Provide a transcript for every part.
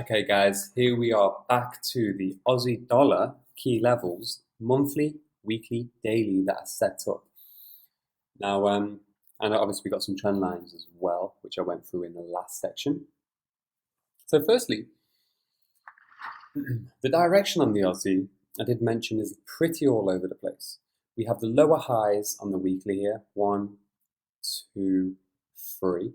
Okay guys, here we are back to the Aussie dollar key levels, monthly, weekly, daily that are set up. Now, and obviously we got some trend lines as well, which I went through in the last section. So firstly, the direction on the Aussie, I did mention, is pretty all over the place. We have the lower highs on the weekly here, 1, 2, 3.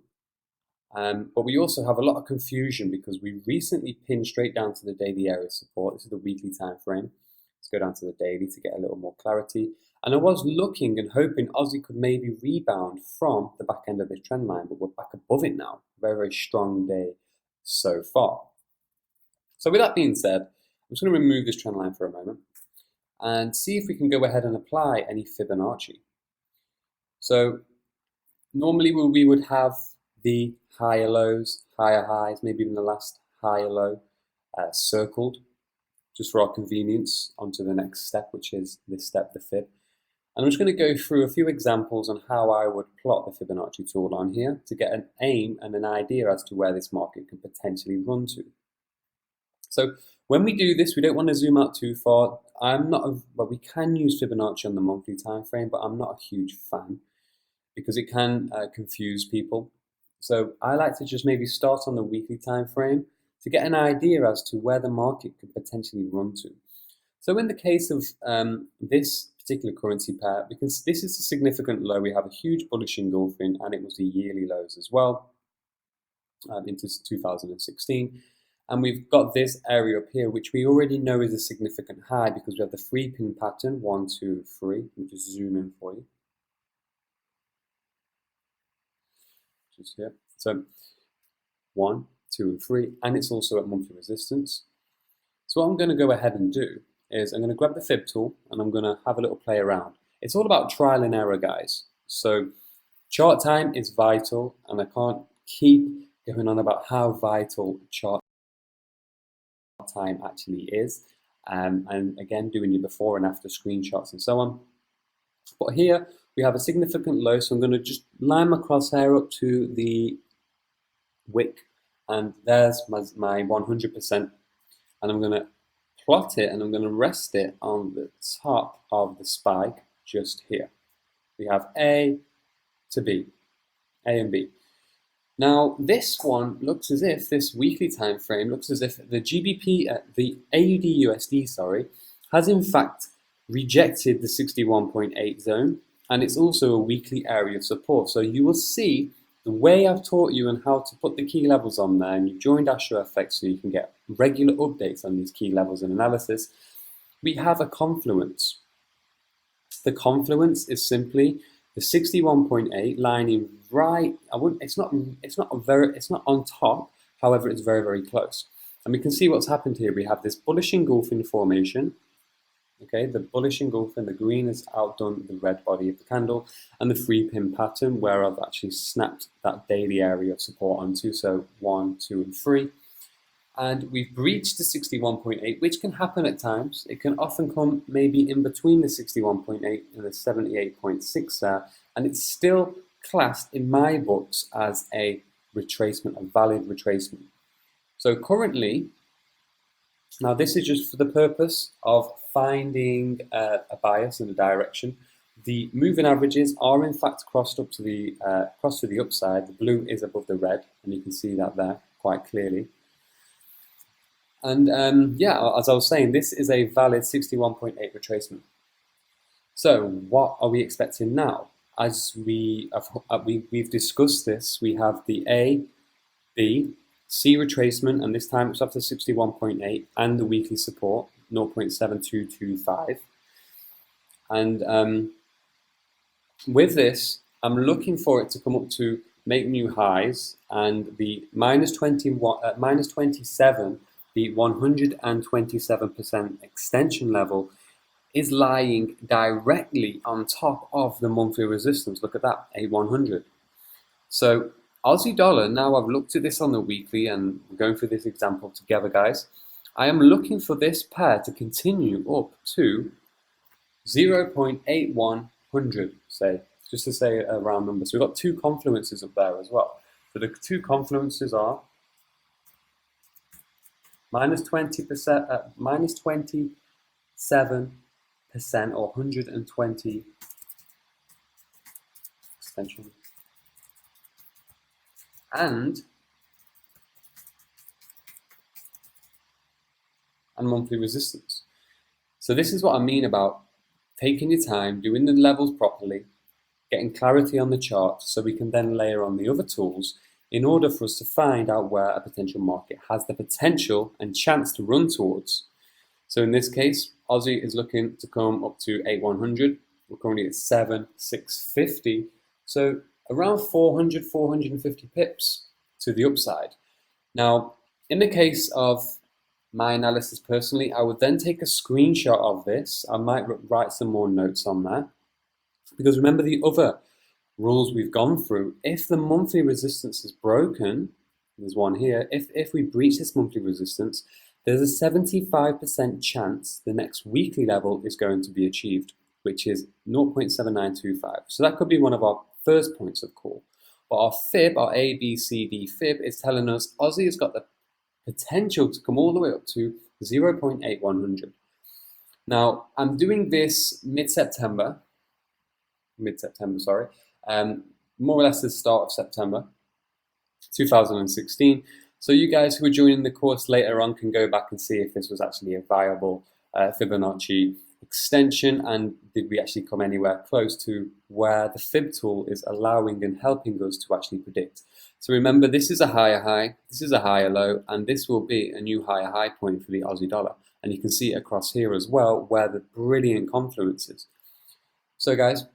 But we also have a lot of confusion because we recently pinned straight down to the daily area support. This is the weekly time frame. Let's go down to the daily to get a little more clarity. And I was looking and hoping Aussie could maybe rebound from the back end of this trend line, but we're back above it now. Very, very strong day so far. So with that being said, I'm just going to remove this trend line for a moment and see if we can go ahead and apply any Fibonacci. So normally we would have the higher lows, higher highs, maybe even the last higher low circled just for our convenience onto the next step, which is this step, the Fib. And I'm just going to go through a few examples on how I would plot the Fibonacci tool on here to get an aim and an idea as to where this market can potentially run to. So when we do this, we don't want to zoom out too far. Well, we can use Fibonacci on the monthly time frame, but I'm not a huge fan because it can confuse people. So I like to just maybe start on the weekly time frame to get an idea as to where the market could potentially run to. So in the case of this particular currency pair, because this is a significant low, we have a huge bullish engulfing, and it was the yearly lows as well into 2016. And we've got this area up here, which we already know is a significant high because we have the 3-pin pattern, 1, 2, 3. Let me just zoom in for you. Just here. So 1, 2, and 3, and it's also at monthly resistance. So what I'm going to go ahead and do is I'm going to grab the Fib tool and I'm going to have a little play around. It's all about trial and error, guys. So chart time is vital, and I can't keep going on about how vital chart time actually is. And again, doing your before and after screenshots and so on. But here we have a significant low, so I'm going to just line my crosshair up to the wick, and there's my 100%, and I'm going to plot it and I'm going to rest it on the top of the spike just here. We have A to B, A and B. Now this one looks as if this weekly time frame looks as if the GBP, the AUD USD, sorry, has in fact rejected the 61.8 zone, and it's also a weekly area of support. So you will see the way I've taught you and how to put the key levels on there, and you've joined astrofx so you can get regular updates on these key levels and analysis. We have a confluence. The confluence is simply the 61.8 lining right. It's not on top. However, it's very, very close. And we can see what's happened here. We have this bullish engulfing formation. Okay, the bullish engulfing, the green has outdone the red body of the candle, and the 3-pin pattern where I've actually snapped that daily area of support onto, so 1, 2, and 3. And we've breached the 61.8, which can happen at times. It can often come maybe in between the 61.8 and the 78.6 there, and it's still classed in my books as a retracement, a valid retracement. So currently, now this is just for the purpose of finding a bias in a direction. The moving averages are in fact crossed up to the upside. The blue is above the red, and you can see that there quite clearly. And yeah, as I was saying, this is a valid 61.8 retracement. So what are we expecting now? As we've discussed this, we have the A, B, C retracement, and this time it's up to 61.8, and the weekly support 0.7225. And with this, I'm looking for it to come up to make new highs, and the minus 27, the 127% extension level is lying directly on top of the monthly resistance. Look at that, A100. So Aussie dollar, now I've looked at this on the weekly and we're going through this example together, guys. I am looking for this pair to continue up to 0.8100, say, just to say a round number. So we've got two confluences up there as well. So the two confluences are minus 20%, minus 27% or 120 extension, and monthly resistance. So this is what I mean about taking your time, doing the levels properly, getting clarity on the chart so we can then layer on the other tools in order for us to find out where a potential market has the potential and chance to run towards. So in this case, Aussie is looking to come up to 8100. We're currently at 7650. So around 400, 450 pips to the upside. Now, in the case of my analysis personally, I would then take a screenshot of this. I might write some more notes on that. Because remember the other rules we've gone through, if the monthly resistance is broken, there's one here, if we breach this monthly resistance, there's a 75% chance the next weekly level is going to be achieved, which is 0.7925. So that could be one of our first points of call. But our fib, our ABCD fib, is telling us Aussie has got the potential to come all the way up to 0.8100. Now, I'm doing this mid-September, sorry, more or less the start of September 2016. So you guys who are joining the course later on can go back and see if this was actually a viable Fibonacci extension, and did we actually come anywhere close to where the fib tool is allowing and helping us to actually predict. So remember, this is a higher high, this is a higher low, and this will be a new higher high point for the Aussie dollar. And you can see it across here as well where the brilliant confluence is. So guys,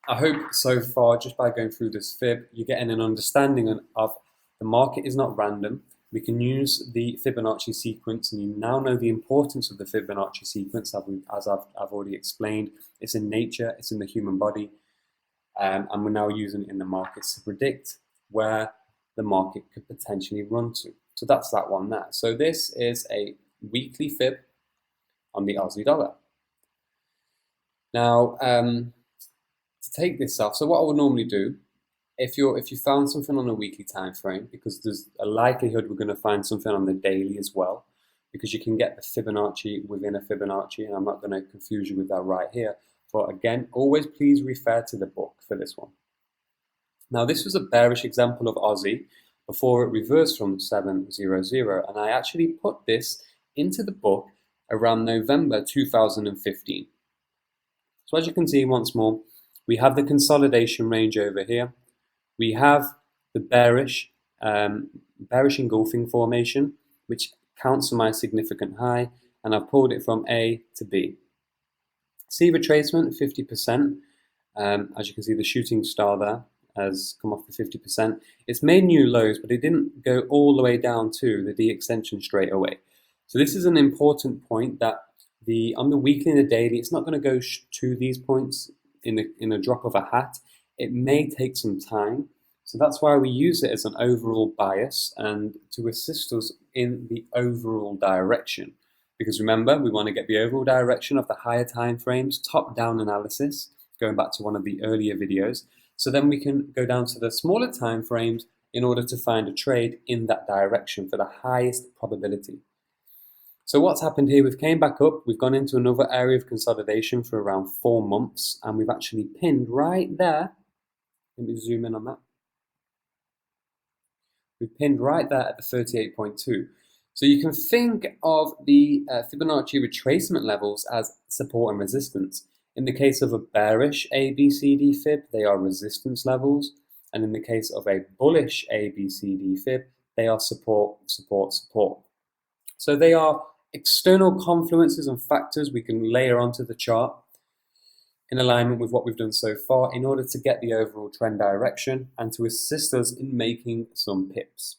I hope so far, just by going through this fib, you're getting an understanding of the market is not random. We can use the Fibonacci sequence, and you now know the importance of the Fibonacci sequence, as I've already explained. It's in nature, it's in the human body, and we're now using it in the markets to predict where the market could potentially run to. So that's that one there. So this is a weekly fib on the Aussie dollar. Now, to take this off, so what I would normally do, if you found something on a weekly time frame, because there's a likelihood we're going to find something on the daily as well, because you can get the Fibonacci within a Fibonacci, and I'm not going to confuse you with that right here. But again, always please refer to the book for this one. Now, this was a bearish example of Aussie before it reversed from 700, and I actually put this into the book around November 2015. So as you can see once more, we have the consolidation range over here. We have the bearish engulfing formation, which counts for my significant high, and I've pulled it from A to B. See retracement, 50%. As you can see, the shooting star there has come off the 50%. It's made new lows, but it didn't go all the way down to the D extension straight away. So this is an important point, that on the weekly and the daily, it's not going to go to these points in a drop of a hat. It may take some time. So that's why we use it as an overall bias and to assist us in the overall direction. Because remember, we want to get the overall direction of the higher time frames, top-down analysis, going back to one of the earlier videos. So then we can go down to the smaller time frames in order to find a trade in that direction for the highest probability. So what's happened here, we've came back up, we've gone into another area of consolidation for around 4 months, and we've actually pinned right there. Let me zoom in on that. We've pinned right there at the 38.2. So you can think of the Fibonacci retracement levels as support and resistance. In the case of a bearish ABCD fib, they are resistance levels. And in the case of a bullish ABCD fib, they are support, support, support. So they are external confluences and factors we can layer onto the chart in alignment with what we've done so far in order to get the overall trend direction and to assist us in making some pips.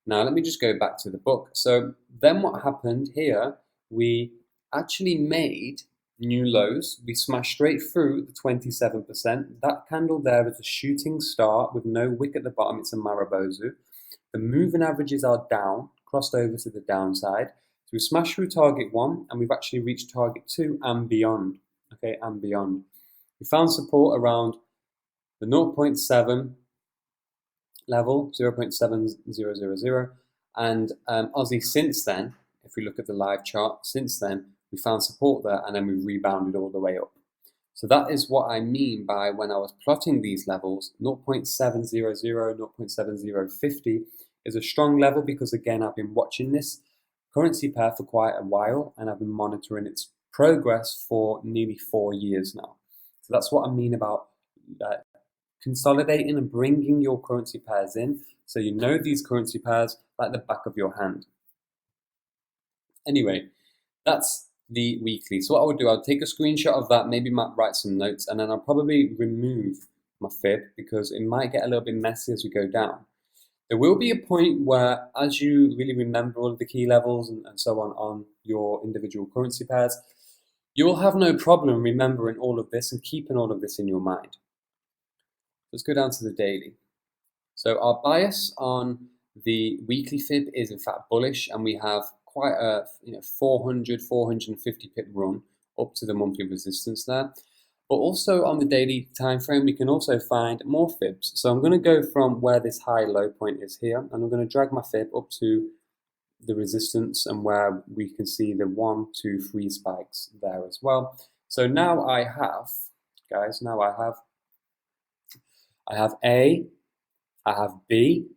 Now let me just go back to the book. So then what happened here, we actually made new lows. We smashed straight through the 27%. That candle there is a shooting star with no wick at the bottom. It's a Marubozu. The moving averages are down, crossed over to the downside. So we smashed through target 1 and we've actually reached target 2 and beyond. Okay, and beyond. We found support around the 0.7 level, 0.7000, And Aussie since then, if we look at the live chart, since then, we found support there and then we rebounded all the way up. So that is what I mean by when I was plotting these levels, 0.700, 0.7050 is a strong level because again, I've been watching this currency pair for quite a while and I've been monitoring its progress for nearly 4 years now. So that's what I mean about consolidating and bringing your currency pairs in so you know these currency pairs like the back of your hand. Anyway, that's the weekly. So what I would do, I'll take a screenshot of that, maybe write some notes, and then I'll probably remove my fib because it might get a little bit messy as we go down. There will be a point where, as you really remember all of the key levels and so on your individual currency pairs, you will have no problem remembering all of this and keeping all of this in your mind. Let's go down to the daily. So our bias on the weekly fib is in fact bullish, and we have quite a 400, 450 pip run up to the monthly resistance there. But also on the daily time frame, we can also find more fibs. So I'm going to go from where this high low point is here, and I'm going to drag my fib up to the resistance and where we can see the 1, 2, 3 spikes there as well. So now I have, guys, I have A, I have B,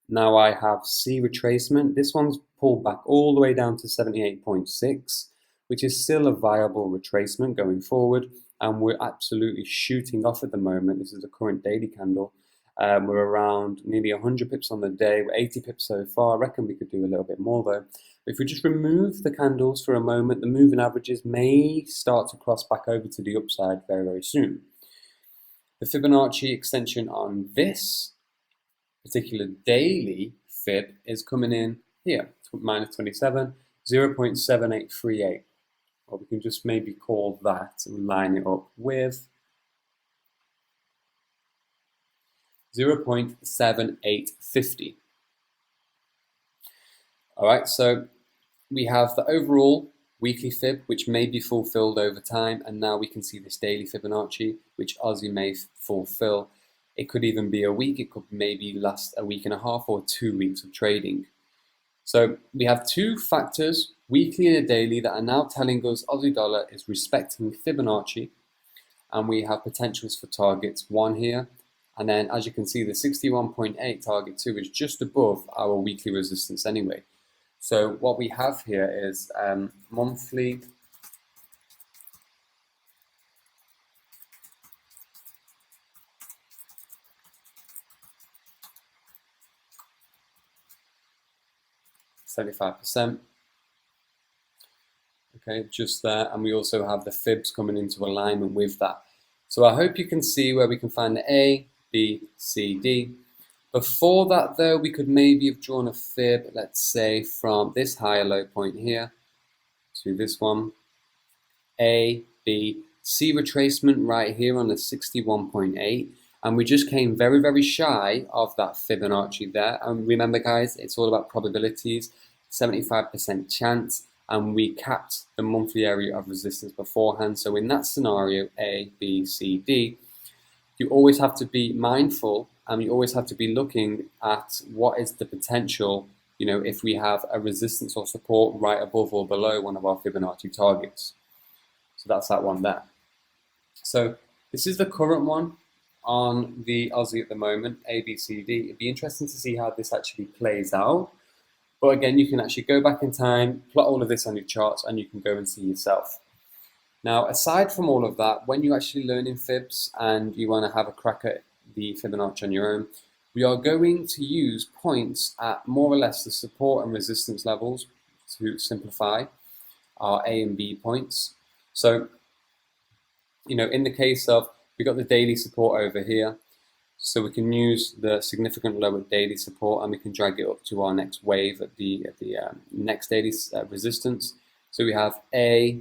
now I have C retracement. This one's pulled back all the way down to 78.6, which is still a viable retracement going forward. And we're absolutely shooting off at the moment. This is the current daily candle. We're around nearly 100 pips on the day. We're 80 pips so far. I reckon we could do a little bit more though. But if we just remove the candles for a moment, the moving averages may start to cross back over to the upside very, very soon. The Fibonacci extension on this particular daily fib is coming in here, minus 27, 0.7838. Or we can just maybe call that and line it up with 0.7850. All right, so we have the overall weekly fib, which may be fulfilled over time, and now we can see this daily Fibonacci, which Aussie may fulfill. It could even be a week, it could maybe last a week and a half or 2 weeks of trading. So we have two factors, weekly and a daily, that are now telling us Aussie dollar is respecting Fibonacci, and we have potentials for targets 1 here, and then as you can see the 61.8 target 2 is just above our weekly resistance anyway. So what we have here is monthly %. Okay, just there, and we also have the fibs coming into alignment with that. So I hope you can see where we can find the A, B, C, D. Before that though, we could maybe have drawn a fib, let's say from this higher low point here to this one. A, B, C retracement right here on the 61.8, and we just came very, very shy of that Fibonacci there. And remember guys, it's all about probabilities, 75% chance, and we capped the monthly area of resistance beforehand. So in that scenario, A, B, C, D, you always have to be mindful, and you always have to be looking at what is the potential, if we have a resistance or support right above or below one of our Fibonacci targets. So that's that one there. So this is the current one on the Aussie at the moment, A, B, C, D. It'd be interesting to see how this actually plays out. But again, you can actually go back in time, plot all of this on your charts, and you can go and see yourself. Now, aside from all of that, when you're actually learning fibs and you want to have a crack at the Fibonacci on your own, we are going to use points at more or less the support and resistance levels to simplify our A and B points. So, in the case of, we got the daily support over here, so we can use the significant lower daily support and we can drag it up to our next wave at the next daily resistance. So we have A,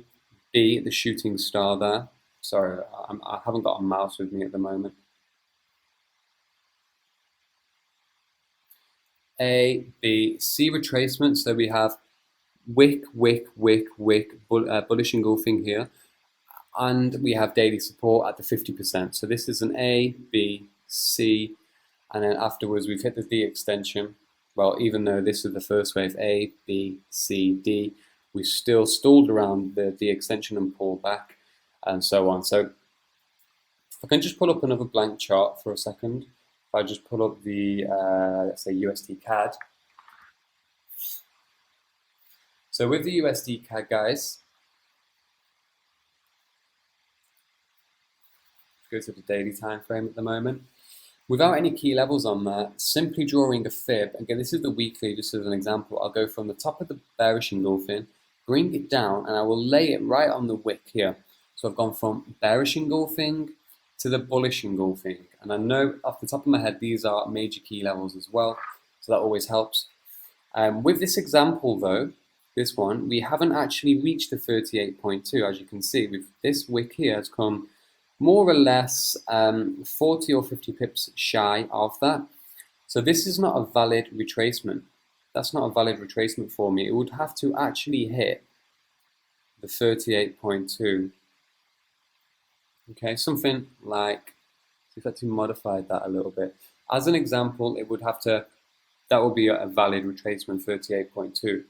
B, the shooting star there. Sorry, I haven't got a mouse with me at the moment. A, B, C retracement. So we have wick, bullish engulfing here. And we have daily support at the 50%. So this is an A, B, C, and then afterwards we've hit the D extension. well, even though this is the first wave, A, B, C, D, we still stalled around the extension and pull back and so on. So if I can just pull up another blank chart for a second, if I just pull up the, let's say USD CAD. So with the USD CAD, guys, let's go to the daily time frame at the moment. Without any key levels on there, simply drawing a fib, again this is the weekly just as an example, I'll go from the top of the bearish engulfing, bring it down, and I will lay it right on the wick here. So I've gone from bearish engulfing to the bullish engulfing, and I know off the top of my head these are major key levels as well, so that always helps. With this example though, this one, we haven't actually reached the 38.2, as you can see. This wick here has come more or less 40 or 50 pips shy of that. So this is not a valid retracement. That's not a valid retracement for me. It would have to actually hit the 38.2. Okay, something like, if I had to modify that a little bit. As an example, it would have to, that would be a valid retracement, 38.2.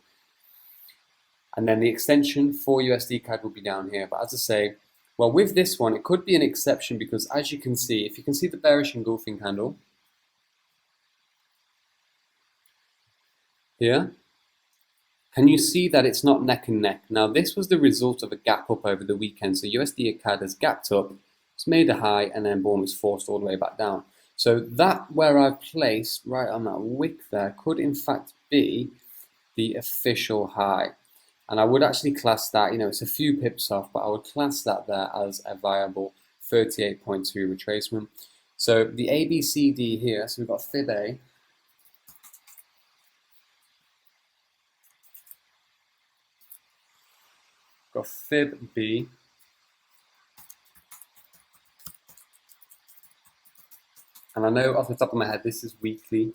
And then the extension for USD CAD will be down here. But as I say, well, with this one, it could be an exception because as you can see, if you can see the bearish engulfing candle here, can you see that it's not neck and neck? Now, this was the result of a gap up over the weekend. So USD CAD has gapped up, it's made a high, and then boom, it's forced all the way back down. So that where I've placed right on that wick there could in fact be the official high. And I would actually class that, it's a few pips off, but I would class that there as a viable 38.2 retracement. So the ABCD here, so we've got fib A, got fib B, and I know off the top of my head this is weekly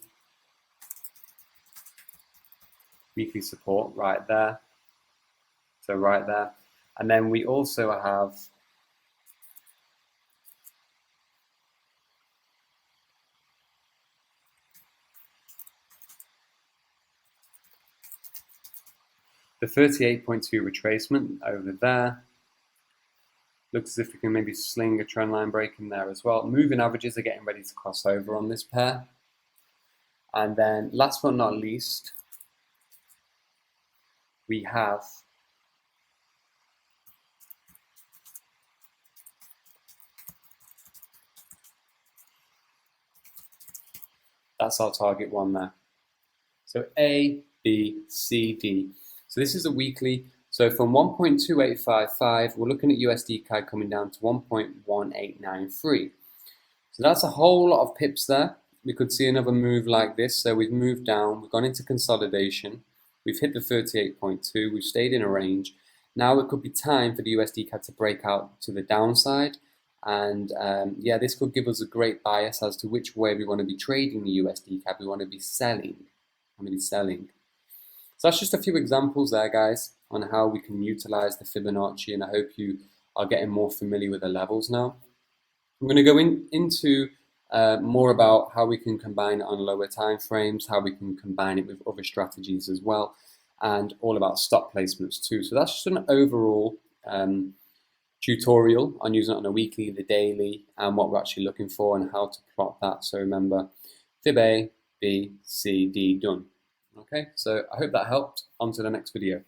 support right there. So right there. And then we also have the 38.2 retracement over there. Looks as if we can maybe sling a trend line break in there as well. Moving averages are getting ready to cross over on this pair. And then last but not least, we have that's our target one there. So A, B, C, D. So this is a weekly. So from 1.2855, we're looking at USD CAD coming down to 1.1893. So that's a whole lot of pips there. We could see another move like this. So we've moved down, we've gone into consolidation. We've hit the 38.2, we've stayed in a range. Now it could be time for the USD CAD to break out to the downside. And yeah, this could give us a great bias as to which way we want to be trading the USD CAD. We want to be selling. So that's just a few examples there, guys, on how we can utilize the Fibonacci, and I hope you are getting more familiar with the levels now. I'm going to go into more about how we can combine it on lower time frames, how we can combine it with other strategies as well, and all about stop placements too. So that's just an overall tutorial on using it on a weekly, the daily, and what we're actually looking for and how to plot that. So remember, fib A, B, C, D, done. Okay, so I hope that helped. On to the next video.